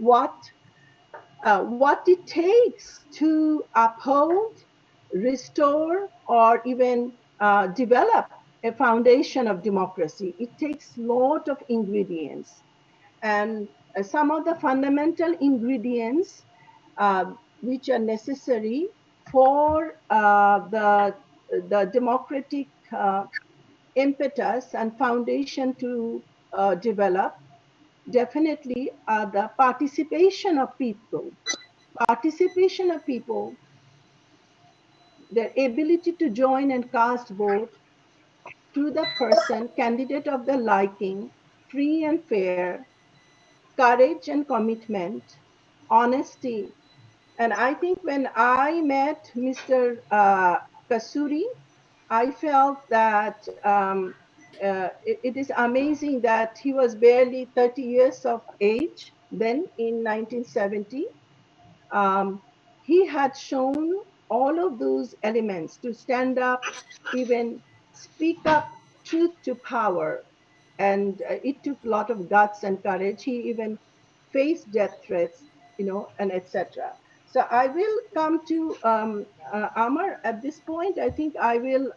what it takes to uphold, restore, or even develop a foundation of democracy. It takes a lot of ingredients. And some of the fundamental ingredients which are necessary for the democratic impetus and foundation to develop definitely the participation of people. Participation of people, their ability to join and cast vote to the person, candidate of their liking, free and fair, courage and commitment, honesty. And I think when I met Mr. Qasuri, I felt that it is amazing that he was barely 30 years of age then in 1970. Um, he had shown all of those elements to stand up, even speak up truth to power. And it took a lot of guts and courage. He even faced death threats, and etc. So I will come to Amar at this point. I think I will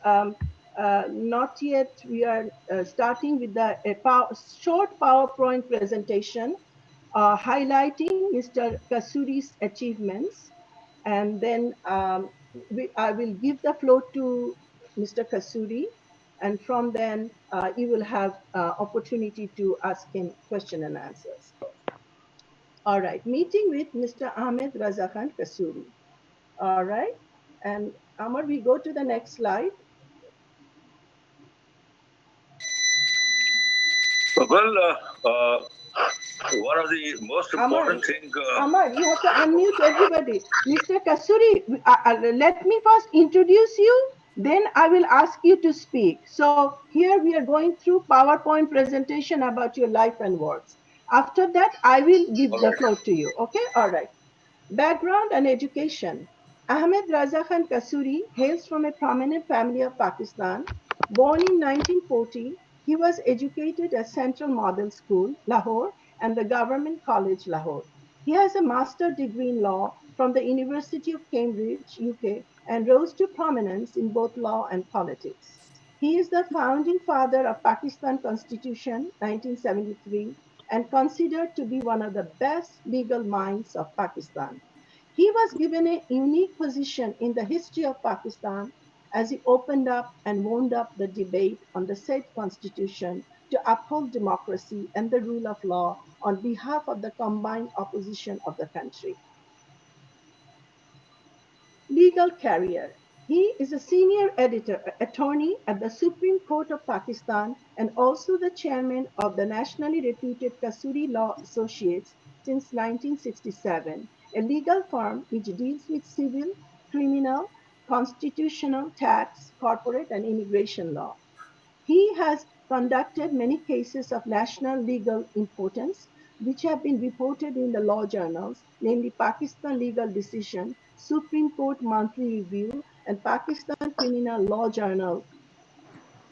not yet. We are starting with short PowerPoint presentation highlighting Mr. Kasuri's achievements, and then I will give the floor to Mr. Kasuri, and from then you will have opportunity to ask him question and answers. All right, meeting with Mr. Ahmed Raza Khan Kasuri. All right, and Amar, we go to the next slide. Well, one of the most Amar, important thing. Amar, you have to unmute everybody. Mr. Kasuri, let me first introduce you, then I will ask you to speak. So here we are going through PowerPoint presentation about your life and works. After that, I will give All the right. floor to you. Okay? All right. Background and education. Ahmed Raza Khan Kasuri hails from a prominent family of Pakistan. Born in 1940, he was educated at Central Model School, Lahore, and the Government College, Lahore. He has a master's degree in law from the University of Cambridge, UK, and rose to prominence in both law and politics. He is the founding father of Pakistan Constitution, 1973, and considered to be one of the best legal minds of Pakistan. He was given a unique position in the history of Pakistan as he opened up and wound up the debate on the said constitution to uphold democracy and the rule of law on behalf of the combined opposition of the country. Legal career. He is a senior attorney at the Supreme Court of Pakistan and also the chairman of the nationally reputed Qasuri Law Associates since 1967, a legal firm which deals with civil, criminal, constitutional, tax, corporate, and immigration law. He has conducted many cases of national legal importance, which have been reported in the law journals, namely Pakistan Legal Decision, Supreme Court Monthly Review, and Pakistan Criminal Law Journal.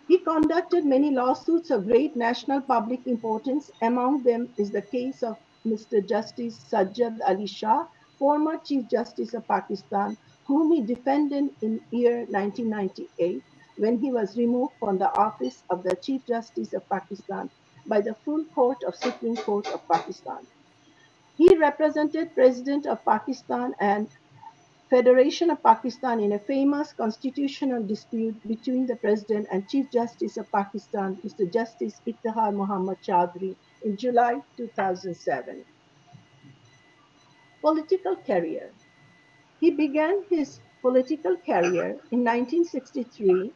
He conducted many lawsuits of great national public importance. Among them is the case of Mr. Justice Sajjad Ali Shah, former Chief Justice of Pakistan, whom he defended in year 1998 when he was removed from the office of the Chief Justice of Pakistan by the full court of Supreme Court of Pakistan. He represented President of Pakistan and Federation of Pakistan in a famous constitutional dispute between the President and Chief Justice of Pakistan, Mr. Justice Iftihar Muhammad Chaudhry, in July 2007. Political career. He began his political career in 1963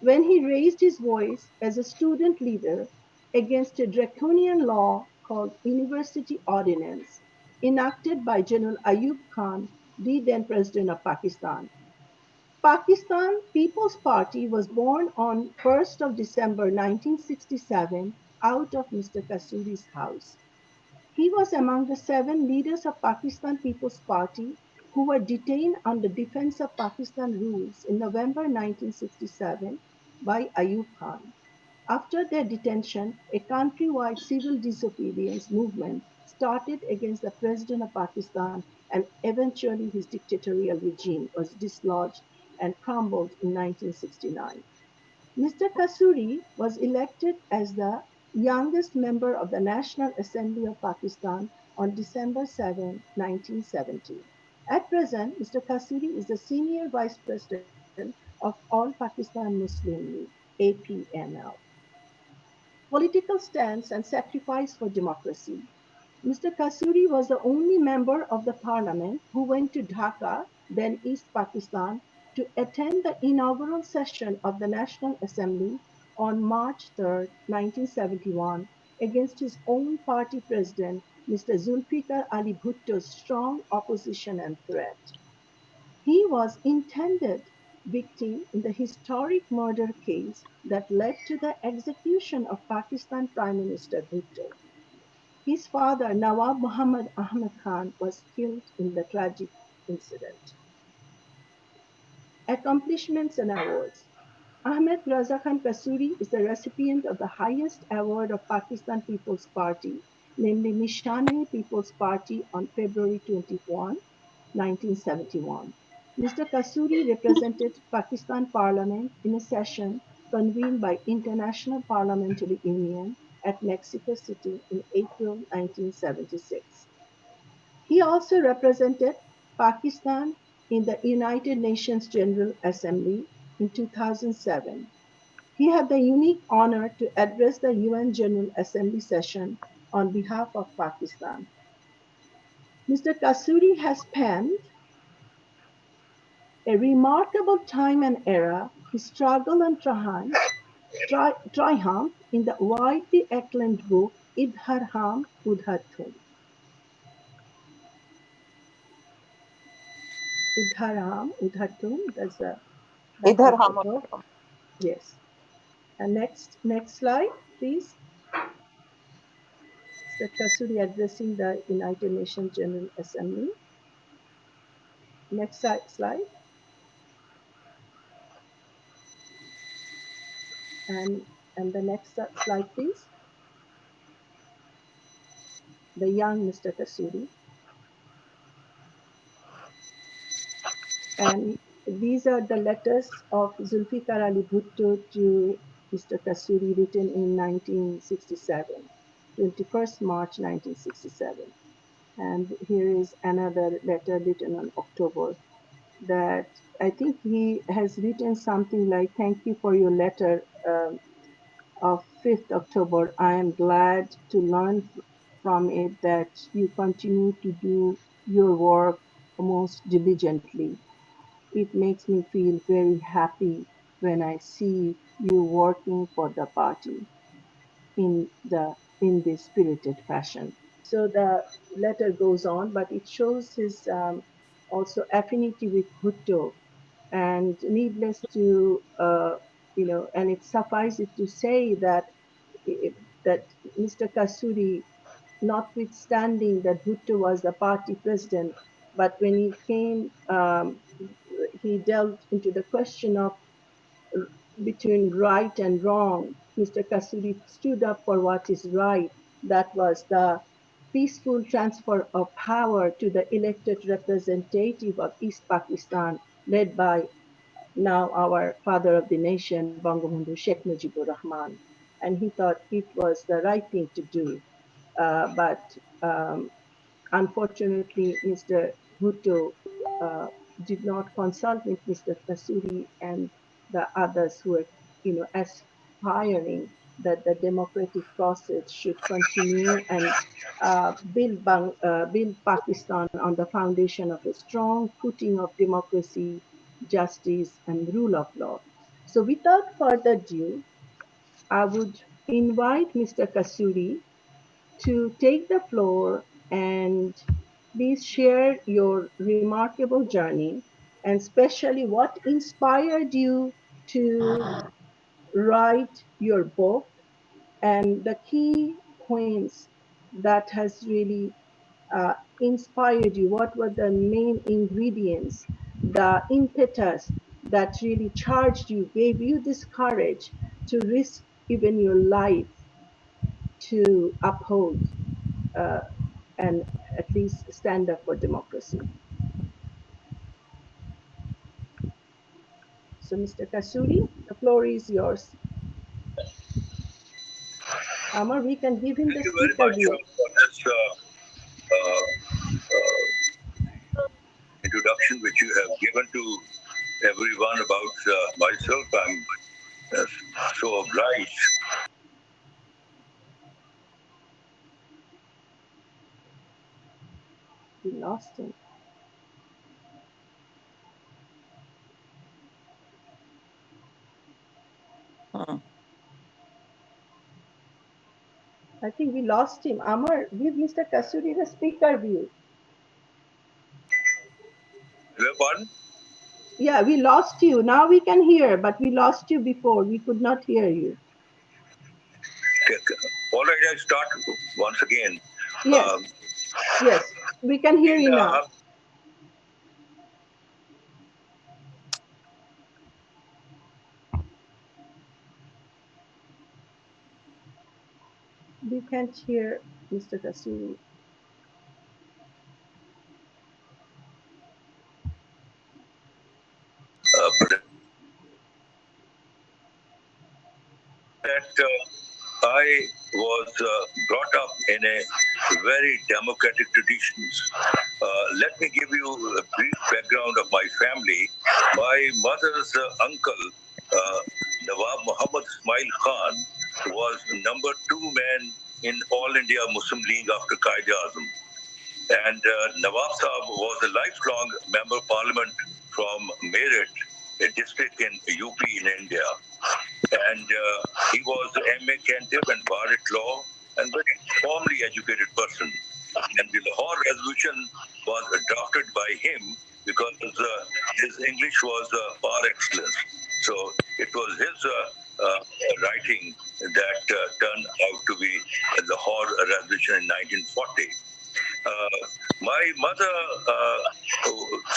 when he raised his voice as a student leader against a draconian law called University Ordinance, enacted by General Ayub Khan, the then President of Pakistan. Pakistan People's Party was born on 1st of December 1967 out of Mr. Kasuri's house. He was among the 7 leaders of Pakistan People's Party who were detained on the Defense of Pakistan rules in November 1967 by Ayub Khan. After their detention, a countrywide civil disobedience movement started against the President of Pakistan, and eventually his dictatorial regime was dislodged and crumbled in 1969. Mr. Qasuri was elected as the youngest member of the National Assembly of Pakistan on December 7, 1970. At present, Mr. Qasuri is the senior vice president of All Pakistan Muslim League, APML. Political stance and sacrifice for democracy. Mr. Qasuri was the only member of the parliament who went to Dhaka, then East Pakistan, to attend the inaugural session of the National Assembly on March 3, 1971, against his own party president, Mr. Zulfikar Ali Bhutto's strong opposition and threat. He was intended victim in the historic murder case that led to the execution of Pakistan Prime Minister Bhutto. His father, Nawab Muhammad Ahmad Khan, was killed in the tragic incident. Accomplishments and awards. Ahmed Raza Khan Qasuri is the recipient of the highest award of Pakistan People's Party, namely Nishane People's Party on February 21, 1971. Mr. Qasuri represented Pakistan Parliament in a session convened by International Parliamentary Union at Mexico City in April 1976. He also represented Pakistan in the United Nations General Assembly in 2007. He had the unique honor to address the UN General Assembly session on behalf of Pakistan. Mr. Qasuri has spent a remarkable time and era. His struggle and triumph in the widely acclaimed book Idhar Ham Udhar Tum. Idhar Ham Udhar Tum, that's the back इधर of the हम book. Yes. And next slide, please. Mr. Qasuri addressing the United Nations General Assembly. Next slide. And the next slide, please. The young Mr. Qasuri. And these are the letters of Zulfikar Ali Bhutto to Mr. Qasuri written in 1967, 21st March 1967. And here is another letter written on October that I think he has written something like, "Thank you for your letter of 5th October. I am glad to learn from it that you continue to do your work most diligently. It makes me feel very happy when I see you working for the party in this spirited fashion." So the letter goes on, but it shows his also affinity with Bhutto, and needless to and it suffices to say that that Mr. Kasuri, notwithstanding that Bhutto was the party president, but when he came, he delved into the question of between right and wrong. Mr. Kasuri stood up for what is right. That was the peaceful transfer of power to the elected representative of East Pakistan, led by now our father of the nation, Bangabandhu Sheikh Mujibur Rahman. And he thought it was the right thing to do. But unfortunately, Mr. Bhutto uh, did not consult with Mr. Kasuri and the others who were, aspiring that the democratic process should continue and build Pakistan on the foundation of a strong footing of democracy, justice, and rule of law. So, without further ado, I would invite Mr. Kasuri to take the floor and please share your remarkable journey, and especially what inspired you to write your book, and the key points that has really inspired you. What were the main ingredients, the impetus that really charged you, gave you this courage to risk even your life to uphold uh, and at least stand up for democracy. So, Mr. Kasuri, the floor is yours. Amar, we can give him Thank the you very speaker much view. for this introduction which you have given to everyone about myself. I'm uh, so obliged. We lost him. Hmm. I think we lost him. Amar, give Mr. Kasuri the speaker view. Pardon? Yeah, we lost you. Now we can hear, but we lost you before. We could not hear you. All right, I start once again. Yes, Um, yes, we can hear in, you now. We can't hear Mr. Kasuri. that I was brought up in a very democratic traditions. Let me give you a brief background of my family. My mother's uncle, uh, Nawab Muhammad Ismail Khan, was number two man in All India Muslim League after Qaid Azam. And Nawab Saab was a lifelong member of parliament from Meerut, a district in UP in India. And he was M.A. Cantab and bar at law and very formally educated person. And the Lahore resolution was drafted by him because his English was par excellence. So it was his writing that turned out to be the Lahore resolution in 1940. My mother,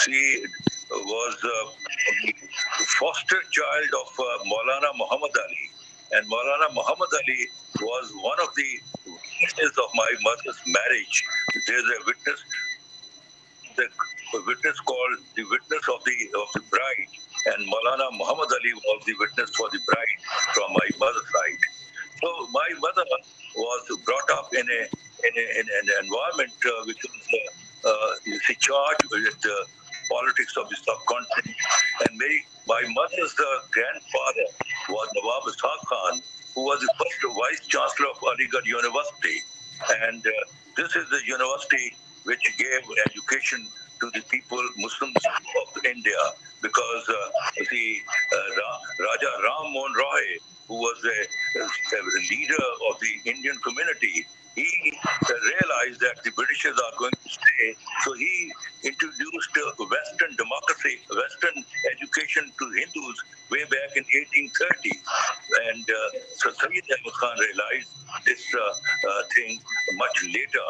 she was the foster child of Maulana Muhammad Ali, and Maulana Muhammad Ali was one of the witnesses of my mother's marriage. There's a witness, the witness called the witness of the bride, and Maulana Muhammad Ali was the witness for the bride from my mother's side. So my mother was brought up in an environment which was charged with the politics of the subcontinent. And my mother's grandfather was Nawab Ishaq Khan, who was the first vice chancellor of Aligarh University. And this is the university which gave education to the people, Muslims of India, because Raja Ram Mohan Roy, who was a leader of the Indian community, he realized that the Britishers are going to stay. So he introduced Western democracy, Western education to Hindus way back in 1830. And so Sayyid Ahmad Khan realized this thing much later.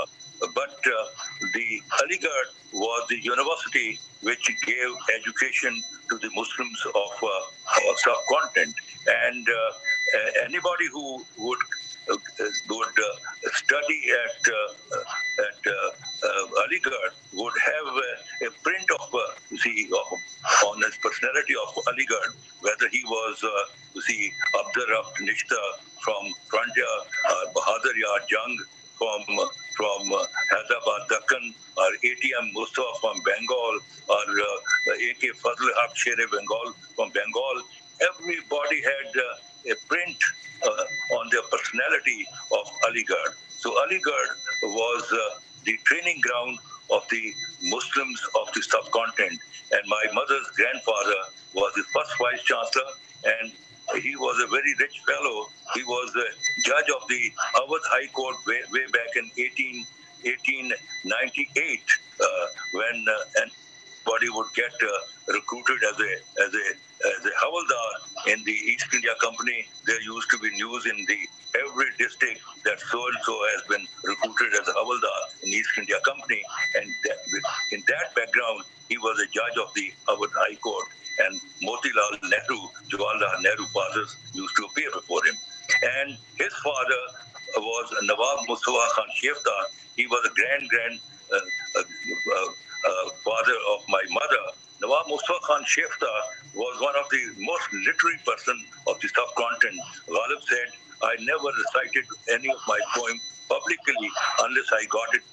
But the Aligarh was the university which gave education to the Muslims of our subcontinent. And anybody who would study at Aligarh would have a print of on his personality of Aligarh, whether he was Abdurrahman Nishta from Frontier, Bahadur Yar Jung from Hyderabad, Dakkan, or ATM Mustafa from Bengal, or AK Fazl Haq Sher Bengal from Bengal. Everybody had a print on their personality of Aligarh. So Aligarh was the training ground of the Muslims of the subcontinent. And my mother's grandfather was the first vice chancellor, and he was a very rich fellow. He was a judge of the Awadh High Court way back in 1898, when anybody would get recruited as a Havaldar in the East India Company. There used to be news in the every district that so and so has been recruited as a Havaldar in East India Company, and in that background, he was a judge of the Awadh High Court, and Motilal Nehru, Jawaharlal Nehru fathers used to appear before him. And his father was Nawab Mustafa Khan Shefta. He was a grand father of my mother. Nawab Mustafa Khan Shefta was one of the most literary person of the subcontinent. Ghalib said, I never recited any of my poem publicly unless I got it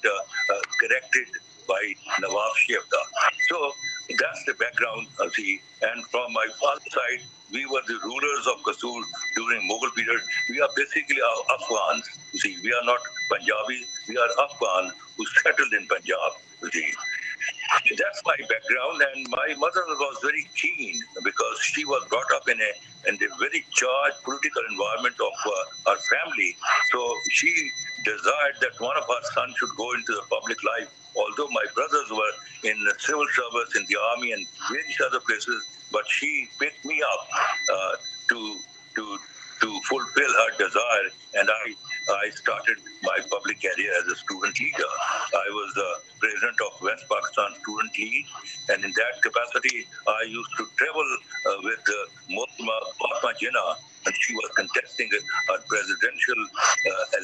corrected by Nawab Shefta. So that's the background, see. And from my father's side, we were the rulers of Qasur during Mughal period. We are basically Afghans. You see, we are not Punjabi. We are Afghan who settled in Punjab. You see, that's my background, and my mother was very keen because she was brought up in a very charged political environment of her family. So she desired that one of her sons should go into the public life. Although my brothers were in civil service, in the army, and various other places, but she picked me up to to to fulfill her desire, and I started my public career as a student leader. I was the president of West Pakistan Student League, and in that capacity, I used to travel with Mahatma Jinnah, and she was contesting a presidential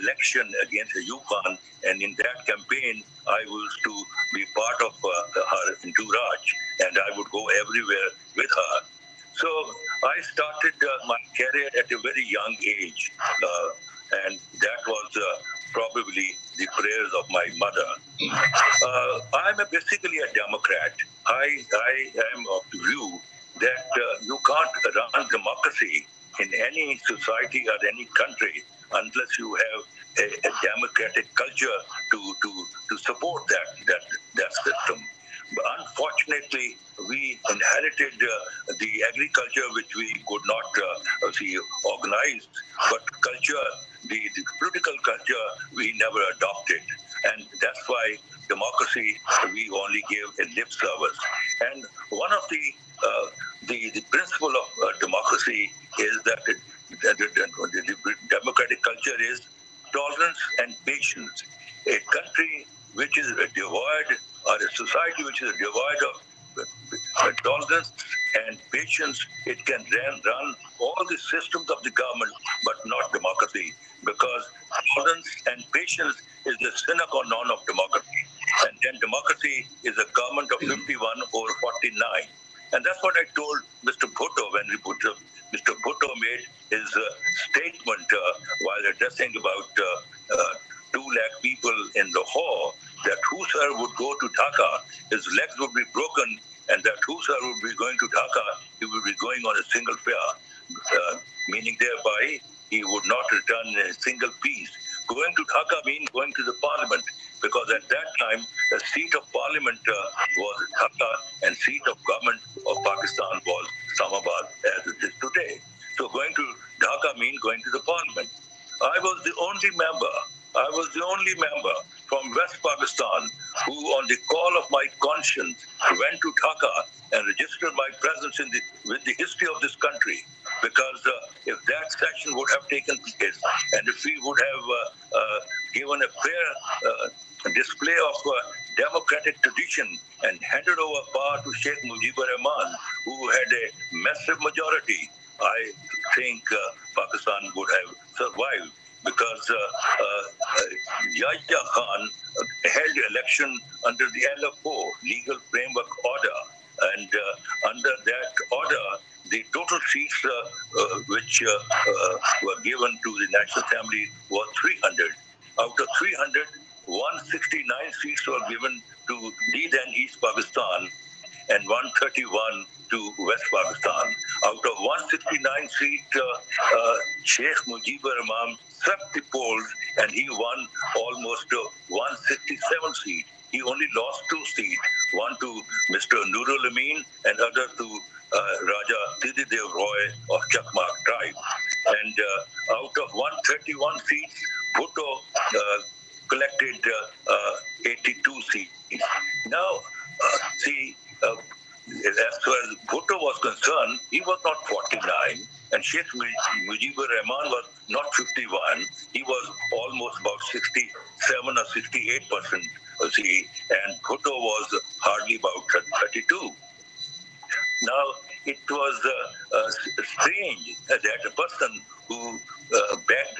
election against the Yukon, and in that campaign, I used to be part of her entourage, and I would go everywhere with her. So I started my career at a very young age, and that was probably the prayers of my mother. I'm basically a Democrat. I am of the view that you can't run democracy in any society or any country unless you have a democratic culture to support that system. Unfortunately, we inherited the agriculture which we could not see organized, but culture, the political culture, we never adopted, and that's why democracy we only gave a lip service. And one of the principle of democracy is that the democratic culture is tolerance and patience. A country which is devoid, or a society which is devoid of tolerance and patience, it can run all the systems of the government, but not democracy, because tolerance and patience is the sine qua non of democracy. And then democracy is a government of 51 over 49. And that's what I told Mr. Bhutto when Mr. Bhutto made his statement while addressing about 2 lakh people in Lahore, that whosoever would go to Dhaka, his legs would be broken, and that whosoever would be going to Dhaka, he would be going on a single fare, meaning thereby he would not return a single piece. Going to Dhaka means going to the parliament, because at that time the seat of parliament was Dhaka, and seat of government of Pakistan was Islamabad, as it is today. So going to Dhaka means going to the parliament. I was the only member. I was the only member from West Pakistan who, on the call of my conscience, went to Dhaka and registered my presence with the history of this country. Because if that session would have taken place, and if we would have given a fair display of democratic tradition and handed over power to Sheikh Mujibur Rahman, who had a massive majority, I think Pakistan would have survived, because Yahya Khan held election under the LFO, Legal Framework Order, and under that order, the total seats which were given to the National Assembly was 300. Out of 300, 169 seats were given to the then East Pakistan, and 131 to West Pakistan. Out of 169 seats, Sheikh Mujibur Rahman swept the polls, and he won almost 167 seats. He only lost 2 seats, one to Mr. Nurul Amin and other to Raja Tididev Roy of Chakmak tribe. And out of 131 seats, Bhutto collected 82 seats. Now, see, as far as Bhutto was concerned, he was not 49, and Sheikh Mujibur Rahman was not 51. He was almost about 67 or 68%, see, and Bhutto was hardly about 32. Now, it was strange that a person who begged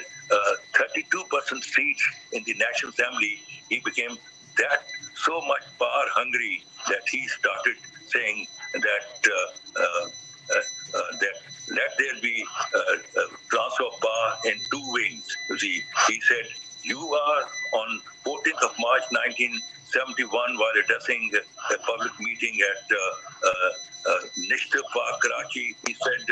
32% seats in the National Assembly, he became that so much power hungry that he started saying that let there be transfer of power in two wings. You see, he said, you are on 14th of March 1971 while addressing a public meeting at Nishta Park, Karachi. He said,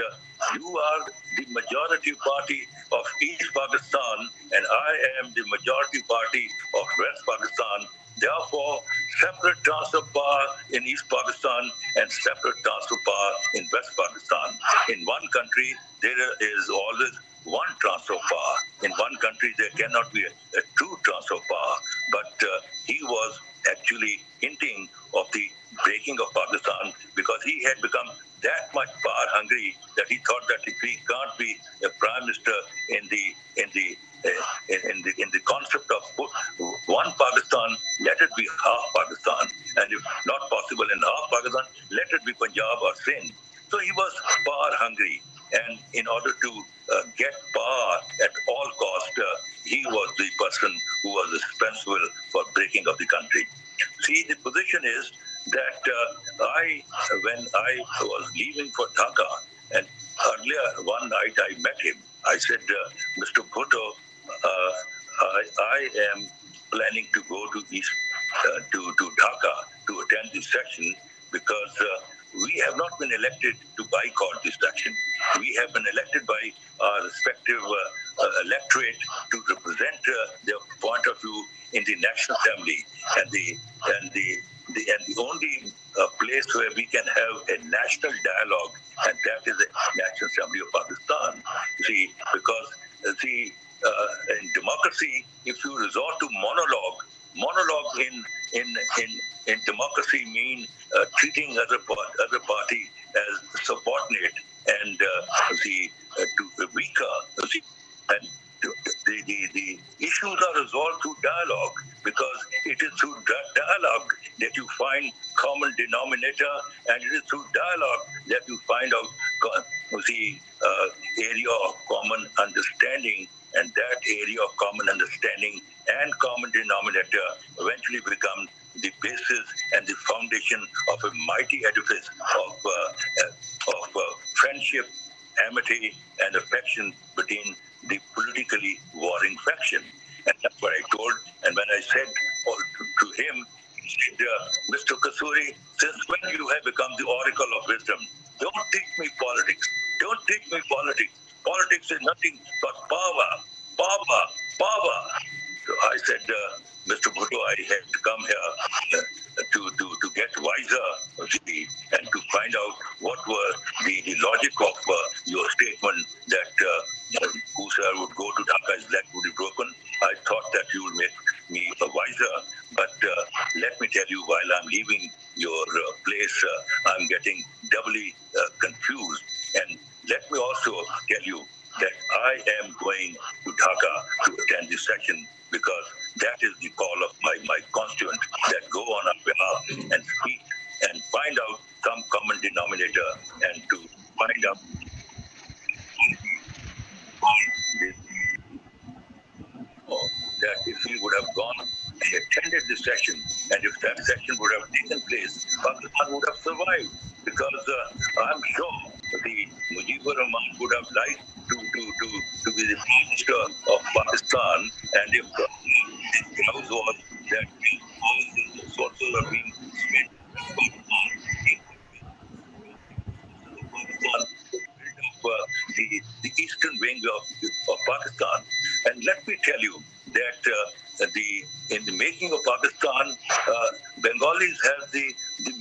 you are the majority party of East Pakistan and I am the majority party of West Pakistan. Therefore, separate transfer power in East Pakistan and separate transfer power in West Pakistan. In one country, there is always one transfer power. In one country, there cannot be a true transfer power. But he was actually hinting of the breaking of Pakistan because he had become that much power hungry that he thought that if he can't be a prime minister in the concept of one Pakistan, let it be half Pakistan, and if not possible in half Pakistan, let it be Punjab or Sindh. So he was power hungry, and in order to get power at all cost, he was the person who was responsible for breaking of the country. See, the position is that when I was leaving for Dhaka, and earlier one night I met him, I said, Mr. Bhutto, I am planning to go to to Dhaka to attend this session because we have not been elected to boycott this session. We have been elected by our respective electorate to represent their point of view in the National Assembly, and the only place where we can have a national dialogue, and that is the National Assembly of Pakistan. See, because in democracy, if you resort to monologue in democracy mean treating other party as subordinate and to weaker. See, and the issues are resolved through dialogue because it is through dialogue that you find common denominator, and it is through dialogue that you find out area of common understanding, and that area of common understanding and common denominator eventually become the basis and the foundation of a mighty edifice of friendship, amity, and affection between the politically warring faction. And that's what I told. And when I said to him, he said, Mr. Qasuri, since when you have become the oracle of wisdom? Don't teach me politics. Don't teach me politics. Politics is nothing but power, power, power. So I said, Mr. Bhutto, I had to come here to get wiser, and to find out what were the logic of your statement that whosoever would go to Dhaka, his leg would be broken. I thought that you would make me wiser, but let me tell you, while I'm leaving your place, I'm getting doubly confused. And let me also tell you that I am going to Dhaka to attend this session because that is the call of my constituents that go on our behalf and speak and find out some common denominator, and to find out that if we would have gone and attended this session, and if that session would have taken place, Pakistan would have survived. Because I'm sure the Mujibur Rahman would have liked to be the Prime Minister of Pakistan, and if his grouse was that all the resources are being spent in Pakistan, Pakistan the eastern wing of Pakistan. And let me tell you that in the making of Pakistan, Bengalis have the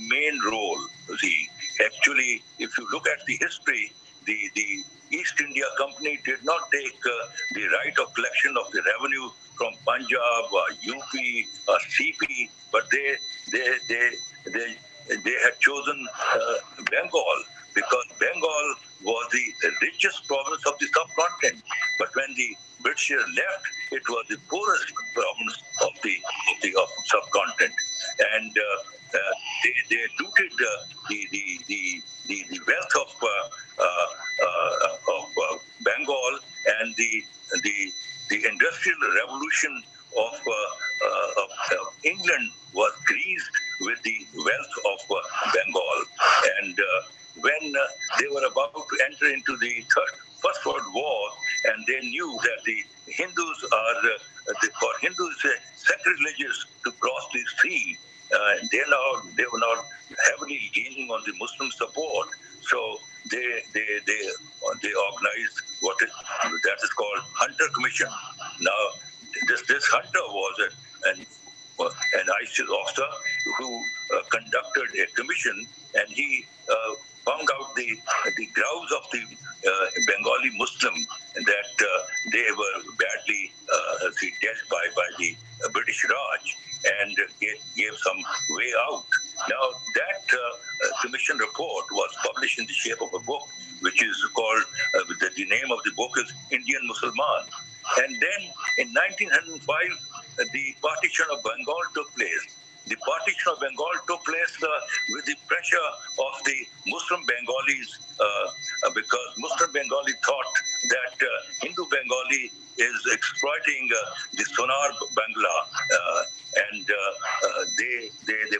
main role. See, actually, if you look at the history, the East India Company did not take the right of collection of the revenue from Punjab or UP or CP, but they had chosen Bengal because Bengal was the richest province of the subcontinent. But when the British left, it was the poorest province of the subcontinent. and they looted the wealth of Bengal, and the industrial revolution of England was greased with the wealth of Bengal. And when they were about to enter into the First World War, and they knew that the Hindus are, for Hindus, sacrilegious to cross the sea. They were not heavily leaning on the Muslim support, so they organized that is called Hunter Commission. Now, this Hunter was an ISIS officer who conducted a commission, and he found out the grouse of the Bengali Muslim, that they were badly dealt by the British Raj, and gave some way out. Now, that commission report was published in the shape of a book, which is called, the name of the book is Indian Musalman. And then in 1905, the partition of Bengal took place. The partition of Bengal took place with the pressure of the Muslim Bengalis, because Muslim Bengali thought that Hindu Bengali is exploiting the Sonar Bangla, and they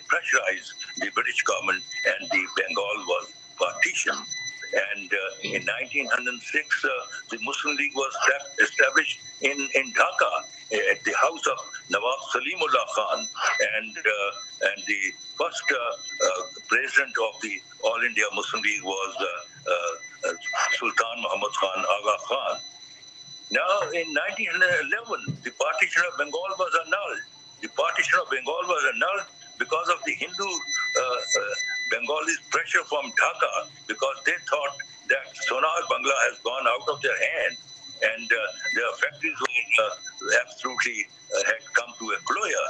pressurized the British government, and the Bengal was partitioned. And in 1906, the Muslim League was established in Dhaka at the house of Nawab Salimullah Khan, and the first president of the All India Muslim League was Sultan Muhammad Khan Aga Khan. Now, in 1911, the partition of Bengal was annulled. The partition of Bengal was annulled because of the Hindu Bengalis' pressure from Dhaka, because they thought that Sonar Bangla has gone out of their hand, and their factories were absolutely had come to a closure.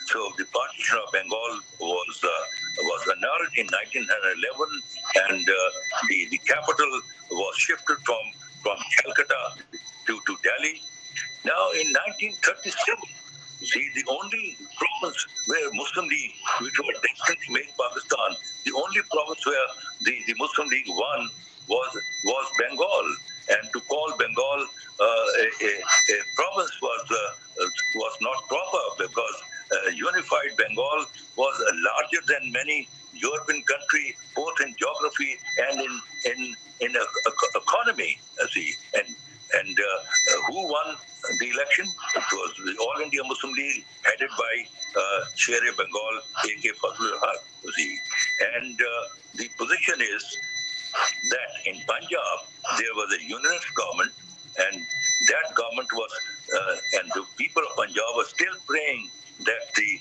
So the partition of Bengal was annulled in 1911, and the capital was shifted from Calcutta to Delhi. Now, in 1937, the only province where Muslim League, which was destined to make Pakistan, the only province where the Muslim League won was Bengal. And to call Bengal a province was not proper, because unified Bengal was larger than many European countries, both in geography and in economy. See, and who won the election? It was the All India Muslim League, headed by Sher-e Bengal, A.K. Fazlul Haq. See, and the position is that in Punjab there was a unionist government, and that government was, and the people of Punjab were still praying that the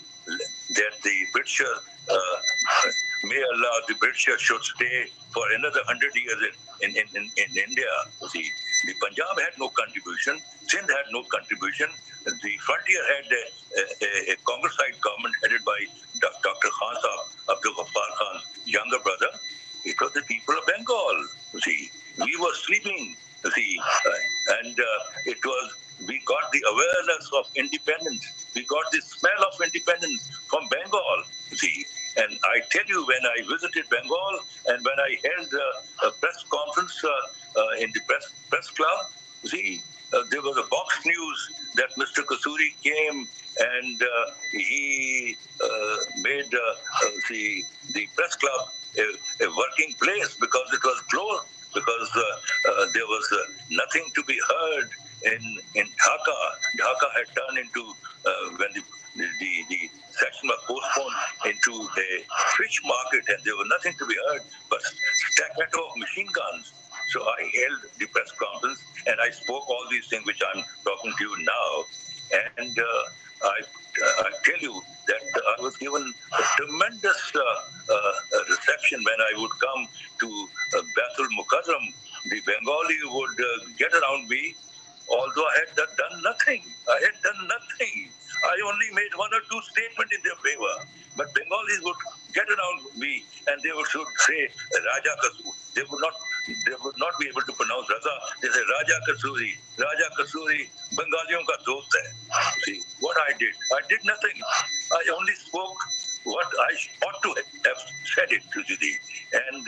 British, may Allah, the British should stay for another 100 years in India. See, the Punjab had no contribution, Sindh had no contribution. The frontier had a Congressite government headed by Dr. Khan Sahab, Abdul Ghaffar Khan's younger brother. It was the people of Bengal. See, we were sleeping. See, and we got the awareness of independence. We got the smell of independence from Bengal. See, and I tell you, when I visited Bengal and when I held a press conference in the press club, see, there was a box news that Mr. Qasuri came, and he made the press club a working place, because it was closed, because there was nothing to be heard in Dhaka. Dhaka had turned into, when the section was postponed, into a fish market, and there was nothing to be heard but staccato of machine guns. So I held the press conference, and I spoke all these things which I'm talking to you now. And I tell you that I was given a tremendous reception when I would come to Baitul Mukarram. The Bengali would get around me, although I had done nothing. I only made one or two statements in their favor. But Bengalis would get around me, and they would say Raja Qasuri. They would not be able to pronounce Raza. They say Raja Qasuri. Raja Qasuri, Bengaliyon ka dost hai. See, what I did nothing. I only spoke what I ought to have said it to Judy. And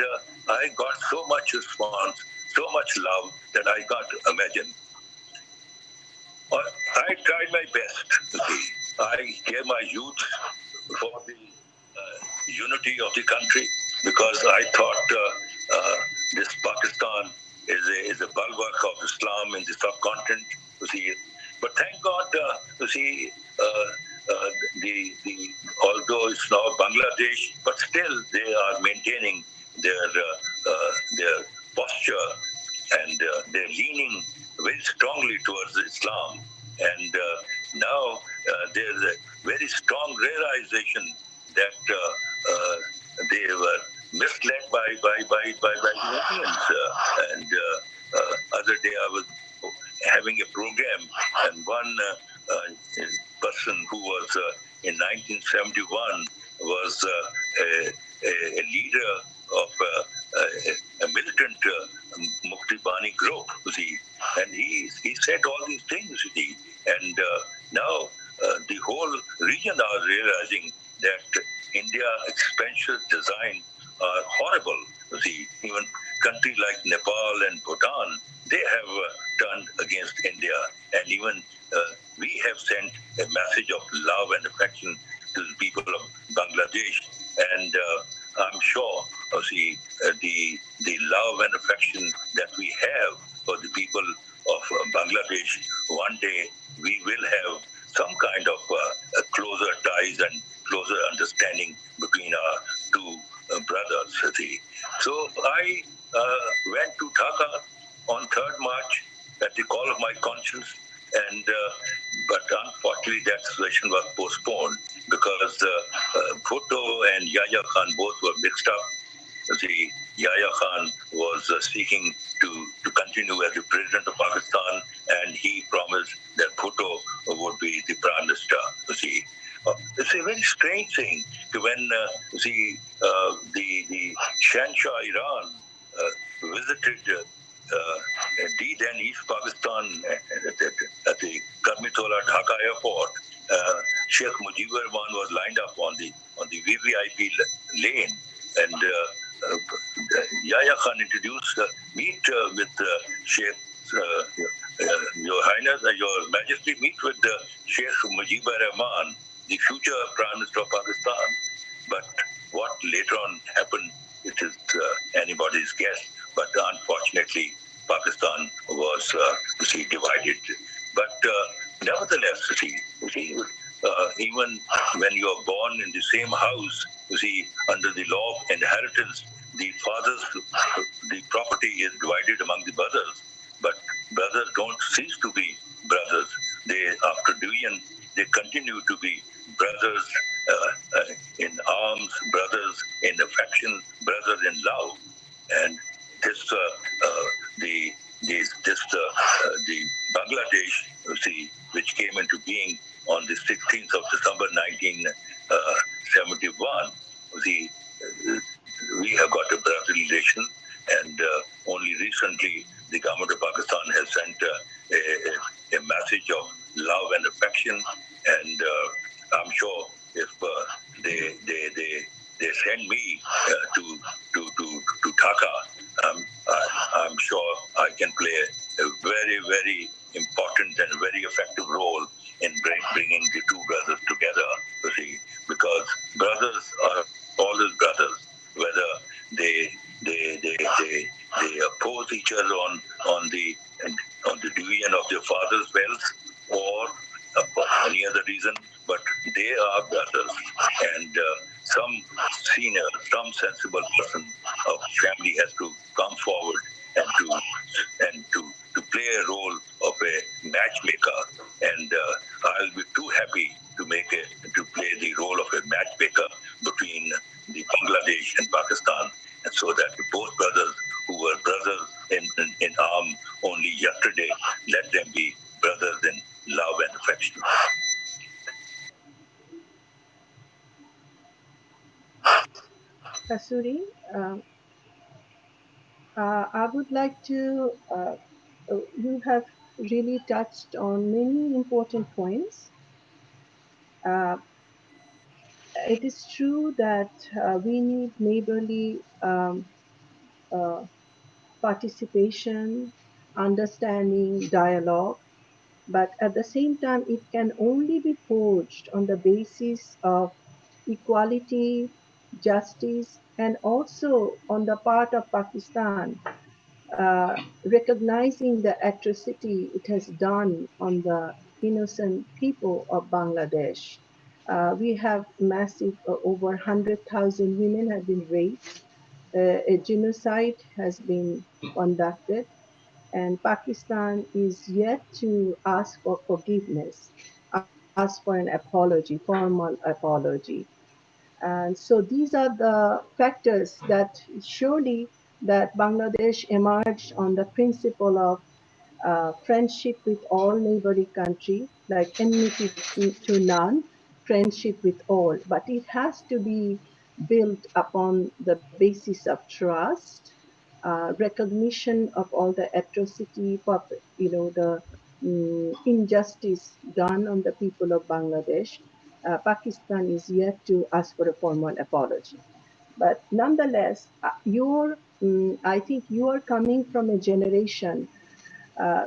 I got so much response, so much love that I can't imagine. I tried my best, Judy. I gave my youth for the unity of the country because I thought this Pakistan is a bulwark of Islam in the subcontinent. You see, but thank God, you see, the although it's now Bangladesh, but still they are maintaining their posture and they're leaning very strongly towards Islam. And now there's a very strong realization that they were misled by the Indians. And other day I was having a program, and one person who was in 1971 was a leader of a militant Mukti Bani group, you see, and he said all these things, you see, and now the whole region are realizing that India expansion design are horrible. You see, even countries like Nepal and Bhutan, they have turned against India, and even we have sent a message of love and affection to the people of Bangladesh, and I'm sure, see, the love and affection that we have for the people of Bangladesh, one day we will have some kind of closer ties and closer understanding between our two brothers. See. So I went to Dhaka on 3rd March at the call of my conscience, and but unfortunately that session was postponed because Bhutto and Yahya Khan both were mixed up. The Yahya Khan was seeking to continue as the president of Pakistan, and he promised that Bhutto would be the prime minister. See, it's a very strange thing when the Shahnshah Iran visited then East Pakistan at the Karmitola Dhaka airport. Sheikh Mujibur Rahman was lined up on the VVIP lane, and Yahya Khan introduced meet with Sheikh Your Highness, Your Majesty, meet with Sheikh Mujibur Rahman, the future Prime Minister of Pakistan. But what later on happened, it is anybody's guess. But unfortunately, Pakistan was divided. But nevertheless, even when you are born in the same house, under the law of inheritance, the property is divided among the brothers. But brothers don't cease to be brothers. After division, they continue to be brothers in arms, brothers in affection, brothers in love. And this the Bangladesh, which came into being on the 16th of December 1971, we have got a brotherly relation, and only recently the government of Pakistan has sent a message of love and affection, and I'm sure if they send me to Dhaka, I'm sure I can play a very, very important and very effective role in bringing the two brothers together. Because brothers are always brothers, whether they oppose each other on the division of their father's wealth or for any other reason, but they are brothers. And some senior, some sensible person of family has to come forward and to play a role of a matchmaker. And I'll be too happy to play the role of a matchmaker between the Bangladesh and Pakistan, and so that both brothers who were brothers in arm only yesterday, let them be brothers in love and affection. Qasuri, I would like to, you have really touched on many important points. Uh, It is true that we need neighborly uh, participation, understanding, dialogue, but at the same time, it can only be forged on the basis of equality, justice, and also on the part of Pakistan, recognizing the atrocity it has done on the innocent people of Bangladesh. We have massive, over 100,000 women have been raped. A genocide has been conducted, and Pakistan is yet to ask for forgiveness, ask for an apology, formal apology. And so these are the factors that surely that Bangladesh emerged on the principle of friendship with all neighboring country, like enmity to none, friendship with all. But it has to be built upon the basis of trust, recognition of all the atrocity, the injustice done on the people of Bangladesh. Pakistan is yet to ask for a formal apology. But nonetheless, I think you are coming from a generation, uh,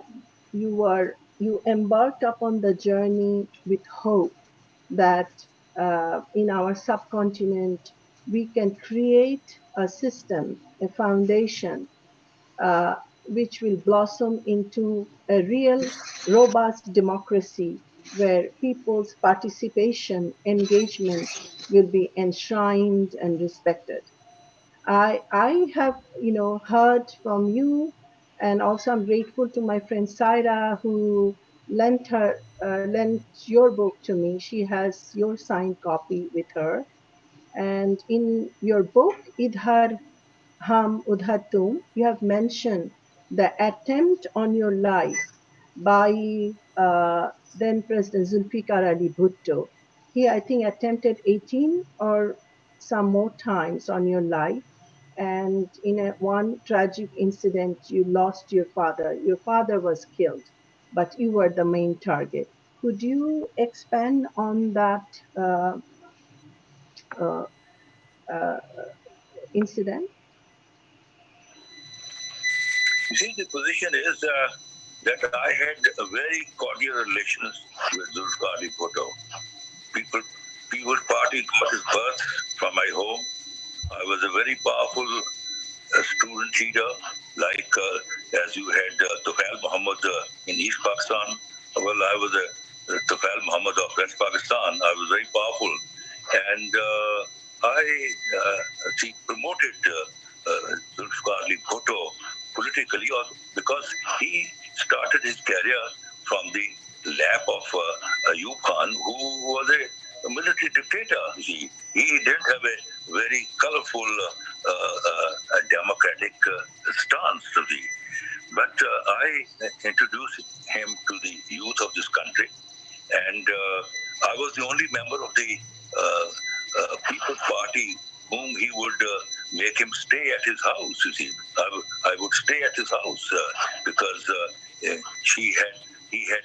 you embarked upon the journey with hope that in our subcontinent we can create a system, a foundation, uh, which will blossom into a real robust democracy where people's participation, engagement will be enshrined and respected. I have heard from you, and also I'm grateful to my friend Saira who lent your book to me. She has your signed copy with her, and in your book Idhar Ham Udhar Tum, you have mentioned the attempt on your life by then President Zulfikar Ali Bhutto. He, I think, attempted 18 or some more times on your life. And in one tragic incident, you lost your father. Your father was killed, but you were the main target. Could you expand on that uh, uh, uh, incident? You see, the position is that I had a very cordial relations with Zulfikar Ali Bhutto. People, People's Party got its birth from my home. I was a very powerful student leader, like as you had Tufail Muhammad in East Pakistan. Well, I was a Tufail Muhammad of West Pakistan. I was very powerful, and I promoted Zulfikar Ali Bhutto politically, because he started his career from the lap of Ayub Khan, who was a military dictator. He didn't have a very colorful democratic stance to the. But I introduced him to the youth of this country, and I was the only member of the People's Party whom he would make him stay at his house. You see, I would stay at his house because she had he had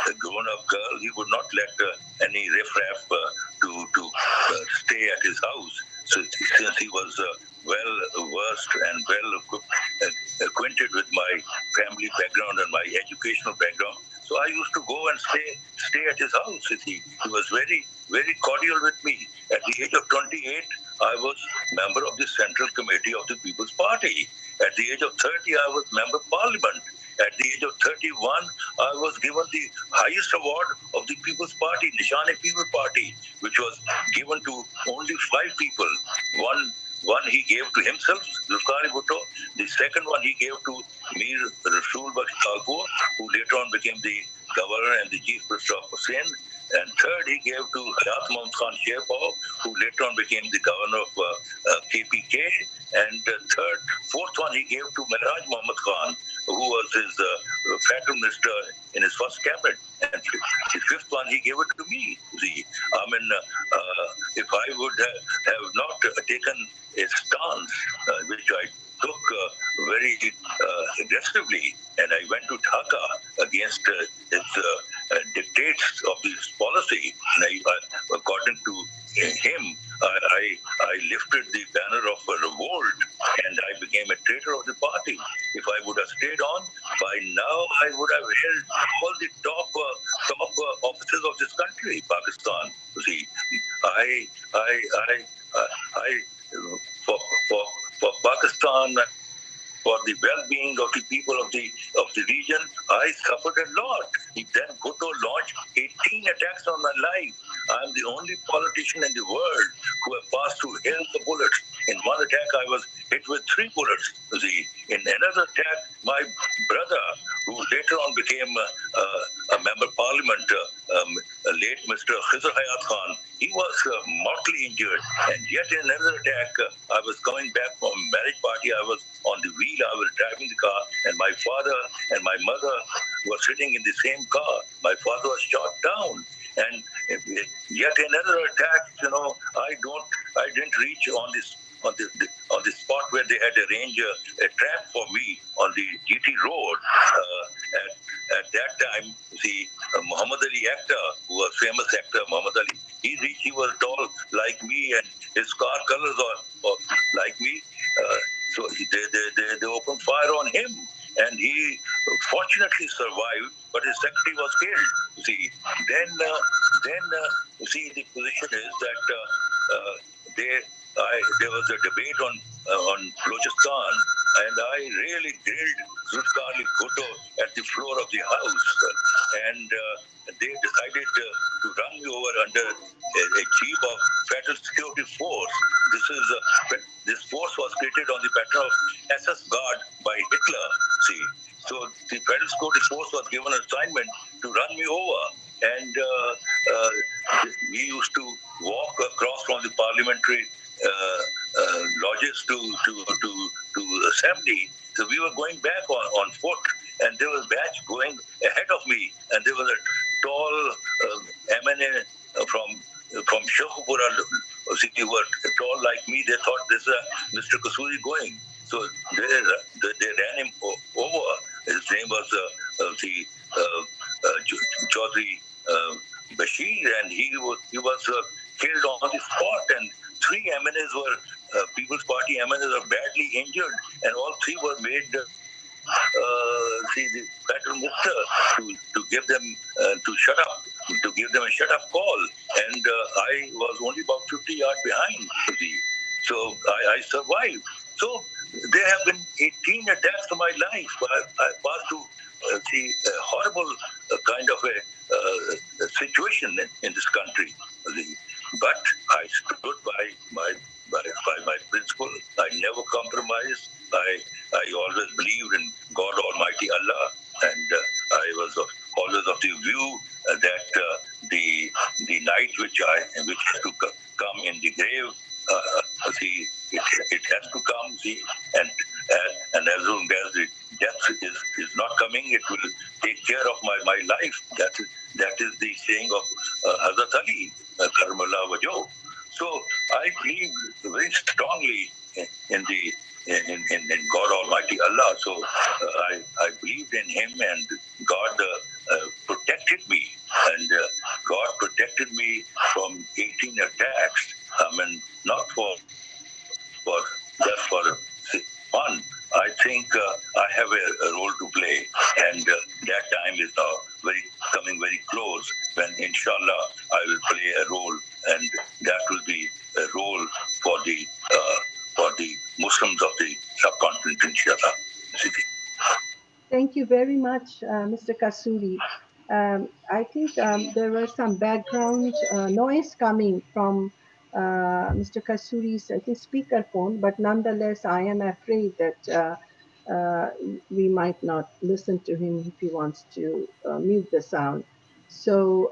a grown-up girl. He would not let any riffraff to stay at his house. So since he was well versed and well acquainted with my family background and my educational background, so I used to go and stay at his house. He was very cordial with me. At the age of 28, I was member of the Central Committee of the People's Party. At the age of 30, I was member of Parliament. At the age of 31, I was given the highest award of the People's Party, Nishane People Party, which was given to only 5 people. One he gave to himself, Zulfikar Bhutto. The second one he gave to Mir Rasul Baksh Talpur, who later on became the governor and the chief minister of Hussein. And third, he gave to Hayat Mohammad Khan Sherpao, who later on became the governor of KPK. And fourth one, he gave to Miraj Mohammad Khan, who was his factor minister in his first cabinet. And his fifth one, he gave it to me. See, I mean, if I would have not taken a stance, which I took very aggressively, and I went to Dhaka against his dictates of this policy. According to him, I lifted the banner of a revolt and I became a traitor of the party. If I would have stayed on, by now I would have held all the top offices of this country, Pakistan. You see, I, I, I, I, for, for, for Pakistan, for the well-being of the people of the region, I suffered a lot. Then Bhutto launched 18 attacks on my life. I am the only politician in the world who have passed through hail of bullets. In one attack, I was hit with 3 bullets. In another attack, my brother, who later on became a member of parliament, late Mr. Khizr Hayat Khan, he was mortally injured. And yet in another attack, I was coming back from a marriage party. I was on the wheel, I was driving the car, and my father and my mother were sitting in the same car. My father was shot down. And yet another attack, I didn't reach on the spot where they had arranged a trap for me on the GT road. At that time, see, Muhammad Ali actor, who was famous actor Muhammad Ali, he was tall like me, and his car colors are like me. So they opened fire on him, and he fortunately survived, but his secretary was killed. See, then you see, the position is that there was a debate on Balochistan, and I really grilled Zulfikar Ali Bhutto at the floor of the house, and they decided to run me over under a chief of Federal Security Force. This force was created on the pattern of SS Guard by Hitler. See, so the Federal Security Force was given an assignment to run me over, and we used to walk across from the parliamentary lodges to assembly. So we were going back on foot, and there was a batch going ahead of me, and there was a tall MNA from Shokupura. They were tall like me. They thought this is Mr. Qasuri going. So they ran him over. His name was Chaudhry Bashir, and he was killed on the spot. And 3 MNAs were People's Party MNAs were badly injured, and all 3 were made. The federal minister to give them to shut up, to give them a shut up call, and I was only about 50 yards behind. So I survived. So there have been 18 attacks on my life. I passed through a horrible kind of a situation in this country. But I stood by my principle. I never compromised. I always believed in God Almighty Allah, and I was always of the view that the night which has to come in the grave, it has to come. And as long as the death is not coming, it will take care of my life. That is the saying of Hazrat Ali, Karamallah Wajho. So I believe very strongly in God Almighty Allah. So I believed in Him, and God protected me, and God protected me from 18 attacks. I mean, not just for fun. I think I have a role to play, and that time is now coming very close, when inshallah I will play a role, and that will be a role for the Muslims of the subcontinent, inshallah. Thank you very much, Mr. Qasuri. I think there was some background noise coming from Mr. Qasuri's, I think, speaker phone, but nonetheless, I am afraid that we might not listen to him if he wants to mute the sound. So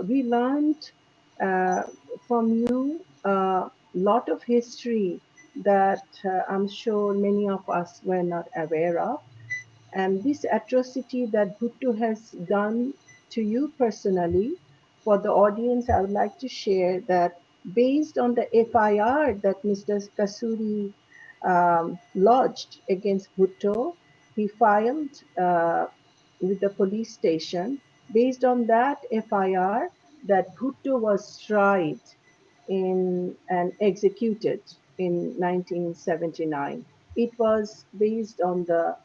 we learned uh, from you a lot of history that I'm sure many of us were not aware of. And this atrocity that Bhutto has done to you personally, for the audience, I would like to share that based on the FIR that Mr. Qasuri lodged against Bhutto, he filed with the police station. Based on that FIR, that Bhutto was tried in and executed in 1979. It was based on the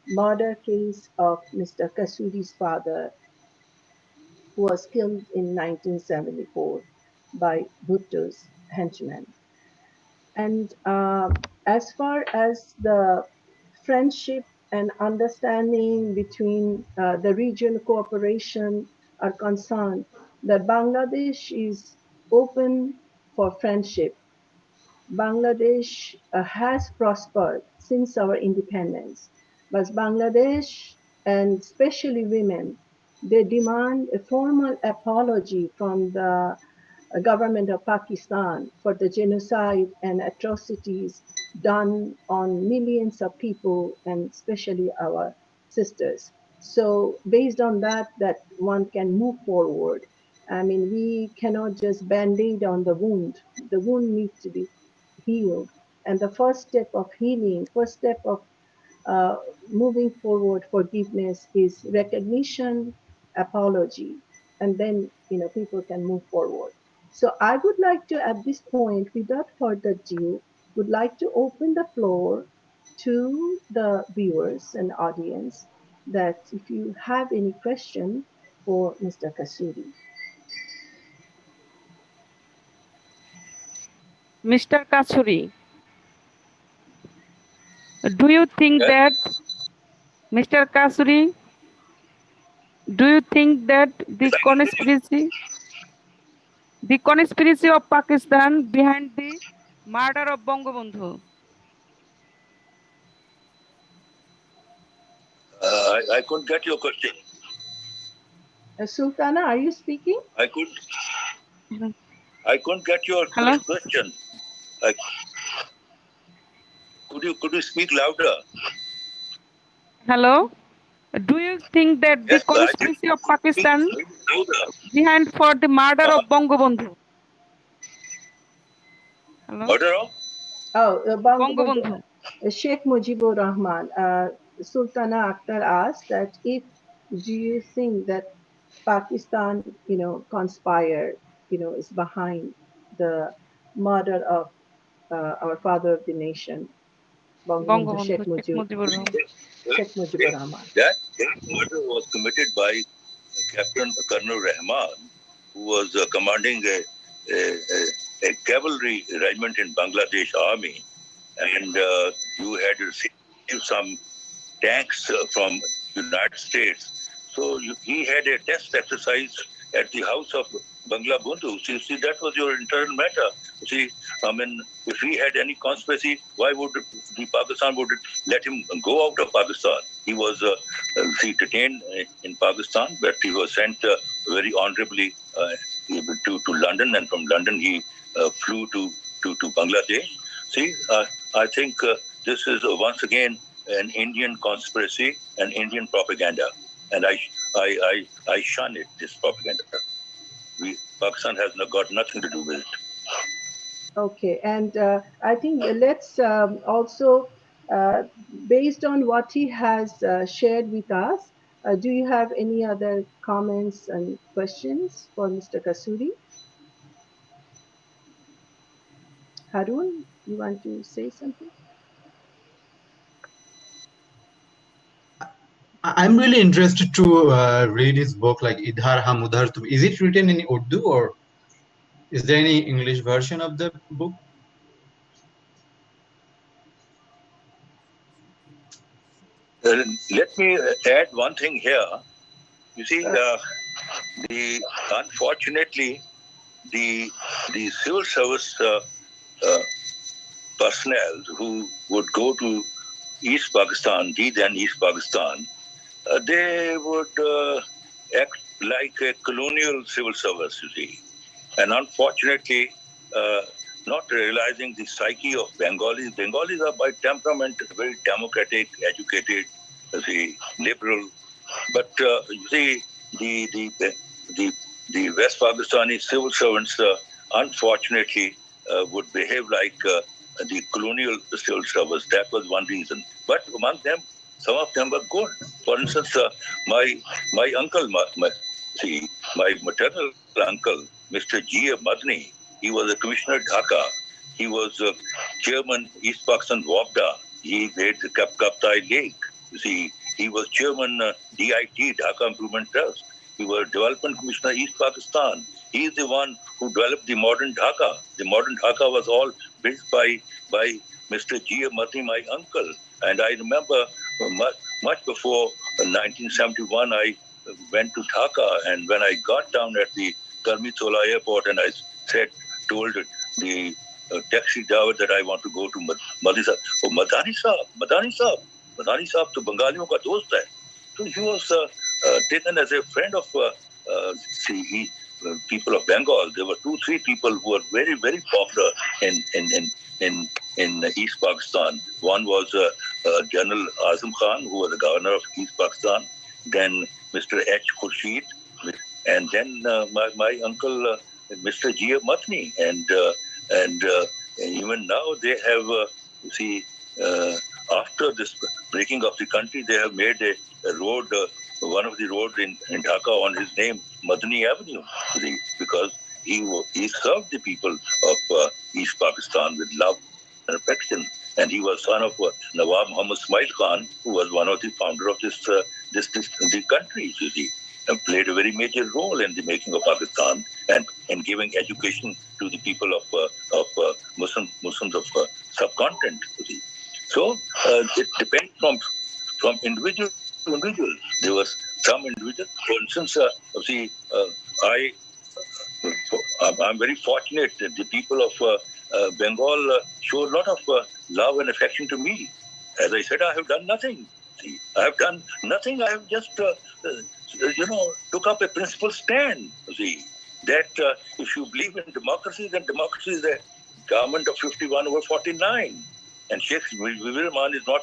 murder case of Mr. Qasuri's father, who was killed in 1974 by Bhutto's henchmen. And as far as the friendship and understanding between the regional cooperation are concerned, that Bangladesh is open for friendship. Bangladesh has prospered since our independence, but Bangladesh, and especially women, they demand a formal apology from the government of Pakistan for the genocide and atrocities done on millions of people and especially our sisters. So based on that, that one can move forward. I mean, we cannot just band-aid on the wound. The wound needs to be healed. And the first step of healing, first step of uh, moving forward forgiveness is recognition, apology, and then people can move forward. So I would like to, at this point, without further ado, would like to open the floor to the viewers and audience, that if you have any question for Mr. Kasuri. Mr. Qasuri, do you think Yes. that, Mr. Qasuri, do you think that the conspiracy of Pakistan behind the murder of Bangabandhu? I couldn't get your question. Sultana, are you speaking? I couldn't get your Hello? question. I, could you speak louder? Hello? Do you think that the Yes, I think conspiracy of speak Pakistan louder. behind for the murder Uh, of Bangabandhu? Hello? Murder of? Oh, Bangabandhu, Bangabandhu. Sheikh Mujibur Rahman. Sultana Akhtar asked that, if do you think that Pakistan, conspired, is behind the murder of our father of the nation, Bangabandhu Bangabandhu, Sheikh Mujibur Rahman. Sheikh Mujibur Rahman. That murder was committed by Captain Colonel Rahman, who was commanding a cavalry regiment in Bangladesh Army, and you had received some tanks from United States. So he had a test exercise at the house of Bangla Bandhu. See, that was your internal matter. See, I mean, if he had any conspiracy, why would the Pakistan would let him go out of Pakistan? He was detained in Pakistan, but he was sent very honorably to London, and from London he flew to Bangladesh. See, I think this is once again an Indian conspiracy and Indian propaganda, and I shun it. This propaganda. Pakistan has got nothing to do with it. Okay, and I think let's also, uh, based on what he has shared with us, do you have any other comments and questions for Mr. Kasuri? Harun, you want to say something? I'm really interested to read his book, like Idhar Hum Udhar Tum. Is it written in Urdu, or is there any English version of the book? Let me add one thing here. You see, unfortunately, the civil service personnel who would go to East Pakistan, then East Pakistan, they would act like a colonial civil service, you see. And unfortunately, uh, not realizing the psyche of Bengalis. Bengalis are by temperament very democratic, educated, liberal. But you see, the the West Pakistani civil servants, unfortunately, would behave like the colonial civil servants. That was one reason. But among them, some of them were good. For instance, my uncle, See, my maternal uncle, Mr. G. A. Madni, he was a commissioner at Dhaka. He was chairman East Pakistan WAPDA. He made the Kaptai Lake. You see, he was chairman DIT, Dhaka Improvement Trust. He was development commissioner East Pakistan. He is the one who developed the modern Dhaka. The modern Dhaka was all built by Mr. G. A. Madni, my uncle. And I remember much before 1971, I went to Dhaka, and when I got down at the Karmitola airport and I told the taxi driver that I want to go to Madani Sahib. Oh, Madani Sahib to Bengaliyon ka dost hai. So he was taken as a friend of people of Bengal. There were 2-3 people who were very, very popular in East Pakistan. One was General Azam Khan, who was the governor of East Pakistan. Then Mr. H. Khurshid, and then my uncle, Mr. G. A. Matni, and even now they have, after this breaking of the country, they have made a road, one of the roads in Dhaka on his name, Madani Avenue, because he served the people of East Pakistan with love and affection. And he was son of Nawab Muhammad Ismail Khan, who was one of the founder of the country, and played a very major role in the making of Pakistan and giving education to the people of Muslims of subcontinent. So it depends from individual to individual. There was some individual, for instance, I'm very fortunate that the people of Bengal show a lot of love and affection to me. As I said, I have done nothing. See, I have done nothing. I have just, took up a principled stand. See, that if you believe in democracy, then democracy is a government of 51/49. And Sheikh Mujibur is not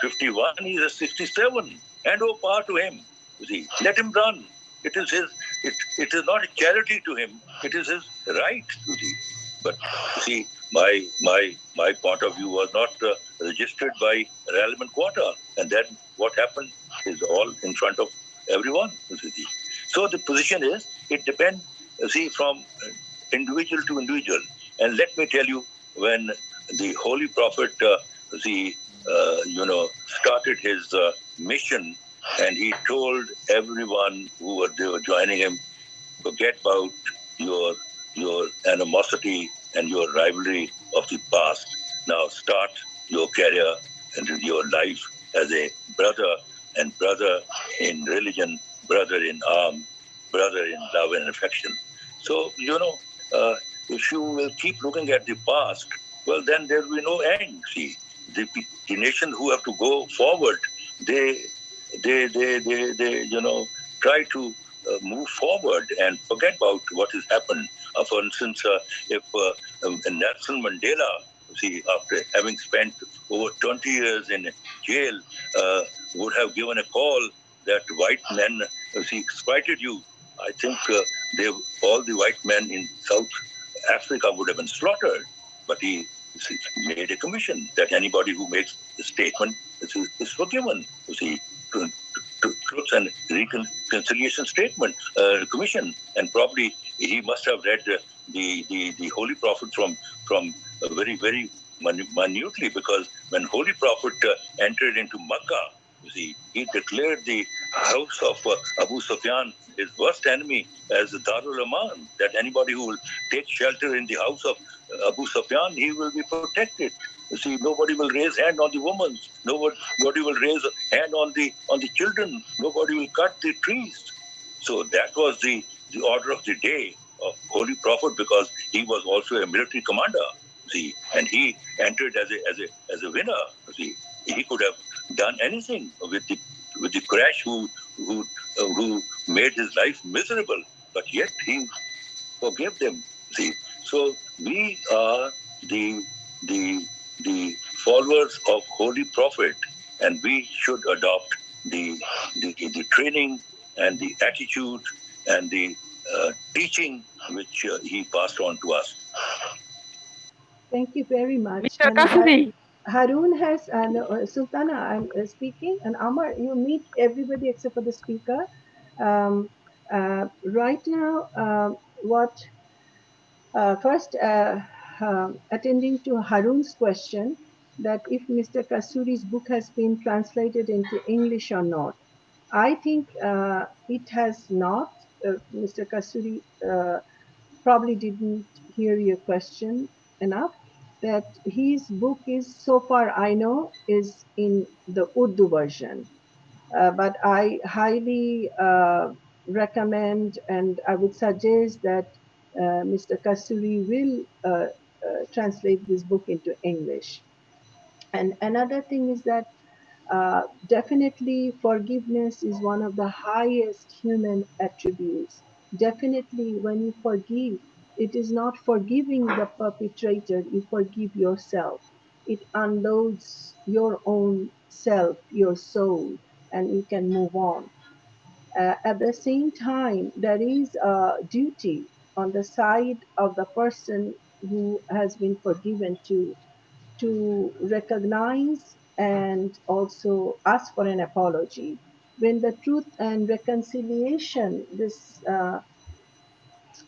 51, he is 67. Hand over power to him. See, let him run. It is his. It is not a charity to him. It is his right. See, but see, my point of view was not registered by relevant quota, and then what happened is all in front of everyone. See. So the position is it depends. See, from individual to individual. And let me tell you, when the Holy Prophet, started his mission, and he told everyone who were joining him, forget about your animosity and your rivalry of the past. Now start your career and your life as a brother, and brother in religion, brother in arm, brother in love and affection. So, if you will keep looking at the past, well, then there will be no end. See, the nations who have to go forward, they try to move forward and forget about what has happened. For instance, if Nelson Mandela, after having spent over 20 years in jail, would have given a call that white men, exploited you, I think all the white men in South Africa would have been slaughtered. But he made a commission that anybody who makes a statement is forgiven. Truth and Reconciliation Statement Commission, and probably he must have read the Holy Prophet from very, very minutely, because when Holy Prophet entered into Makkah, he declared the house of Abu Sufyan his worst enemy as Darul Aman, that anybody who will take shelter in the house of Abu Sufyan, he will be protected. Nobody will raise hand on the women. Nobody will raise a hand on the children. Nobody will cut the trees. So that was the order of the day of Holy Prophet, because he was also a military commander. And he entered as a winner. He could have done anything with the crash who made his life miserable, but yet he forgave them. So we are the followers of Holy Prophet, and we should adopt the training and the attitude and the teaching which he passed on to us. Thank you very much. Mr. Qasuri. Harun has, and Sultana, I'm speaking, and Amar, you meet everybody except for the speaker. Right now, what first attending to Harun's question that if Mr. Kasuri's book has been translated into English or not. I think it has not. Mr. Kasuri probably didn't hear your question enough. That his book is, so far I know, is in the Urdu version. But I highly recommend and I would suggest that Mr. Kasuri will translate this book into English. And another thing is that definitely forgiveness is one of the highest human attributes. Definitely, when you forgive, it is not forgiving the perpetrator, you forgive yourself. It unloads your own self, your soul, and you can move on. At the same time, there is a duty on the side of the person who has been forgiven to recognize and also ask for an apology. When the truth and reconciliation, this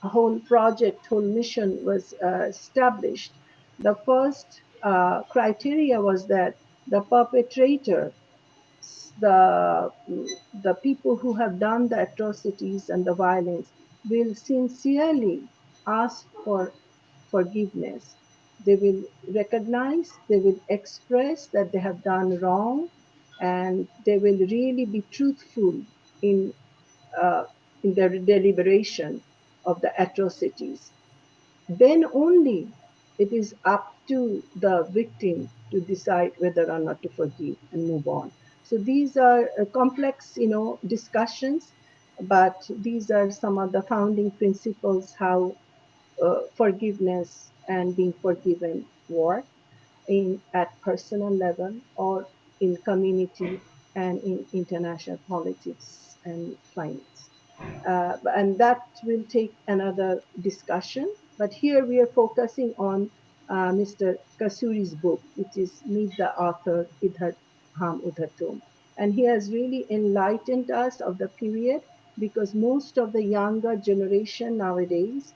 whole project, whole mission was established, the first criteria was that the perpetrator, the the people who have done the atrocities and the violence will sincerely ask for forgiveness. They will recognize, they will express that they have done wrong, and they will really be truthful in uh, in their deliberation of the atrocities. Then only it is up to the victim to decide whether or not to forgive and move on. So these are complex, discussions, but these are some of the founding principles how forgiveness and being forgiven work in at personal level or in community and in international politics and climates. And that will take another discussion. But here we are focusing on Mr. Kasuri's book, which is Meet the Author Idhar Ham Udhatum. And he has really enlightened us of the period because most of the younger generation nowadays,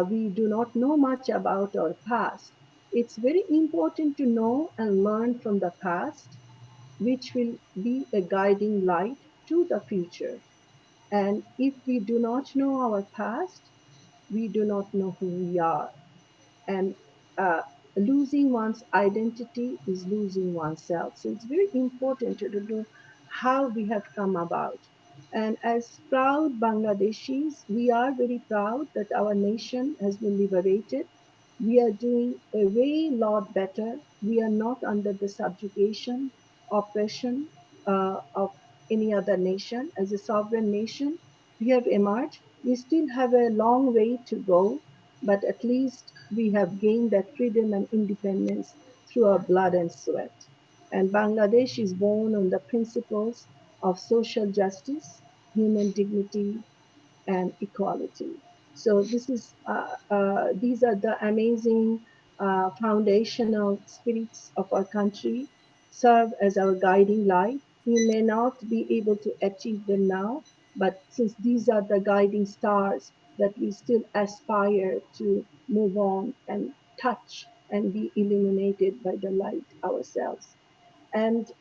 we do not know much about our past. It's very important to know and learn from the past, which will be a guiding light to the future. And if we do not know our past, we do not know who we are. And uh, losing one's identity is losing oneself. So it's very important to know how we have come about. And as proud Bangladeshis, we are very proud that our nation has been liberated. We are doing a way lot better. We are not under the subjugation, oppression of any other nation. As a sovereign nation, we have emerged. We still have a long way to go, but at least we have gained that freedom and independence through our blood and sweat. And Bangladesh is born on the principles of social justice, human dignity, and equality. So these are the amazing foundational spirits of our country, serve as our guiding light. We may not be able to achieve them now, but since these are the guiding stars that we still aspire to move on and touch and be illuminated by the light ourselves. And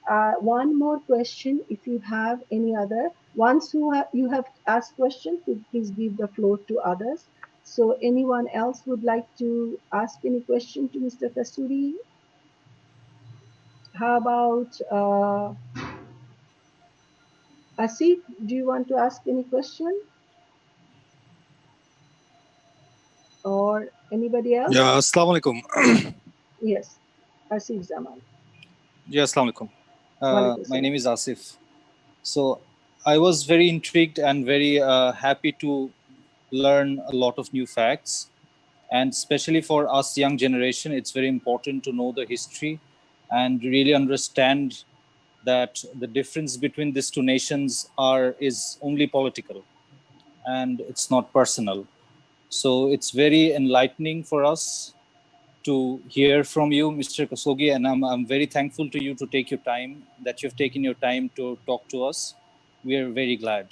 one more question, if you have any other. Once you have asked question, please give the floor to others. So anyone else would like to ask any question to Mr. Kasuri? How about Asif? Do you want to ask any question? Or anybody else? Yeah, Assalamu alaikum. Yes, Asif Zaman. Yeah, Assalamu alaikum. Walaikum My salam. name is Asif. So I was very intrigued and very happy to learn a lot of new facts. And especially for us young generation, it's very important to know the history and really understand that the difference between these two nations is only political and it's not personal. So it's very enlightening for us to hear from you, Mr. Kasogi, and I'm very thankful to you to take your time, that you've taken your time to talk to us. We are very glad.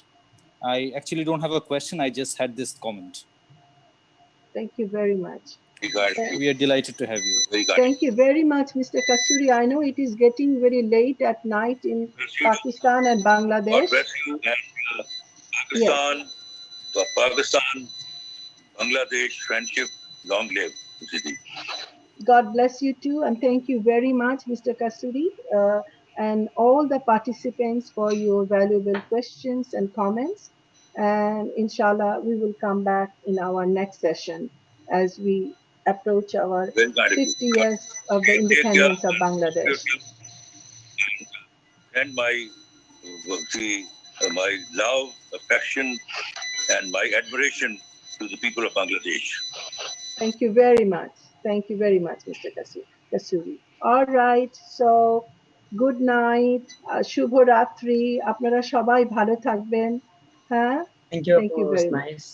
I actually don't have a question. I just had this comment. Thank you very much. We are delighted to have you. Thank you very much, Mr. Qasuri. I know it is getting very late at night in Pakistan and Bangladesh. God bless you. And Pakistan, Bangladesh friendship, long live. God bless you too, and thank you very much, Mr. Qasuri, and all the participants for your valuable questions and comments. And inshallah, we will come back in our next session as we approach our 50 years of the independence of Bangladesh. And my love, affection, and my admiration to the people of Bangladesh. Thank you very much. Thank you very much, Mr. Qasuri. All right, so good night, Shubho Ratri. আপনারা সবাই ভালো থাকবেন. Thank you very much. Nice.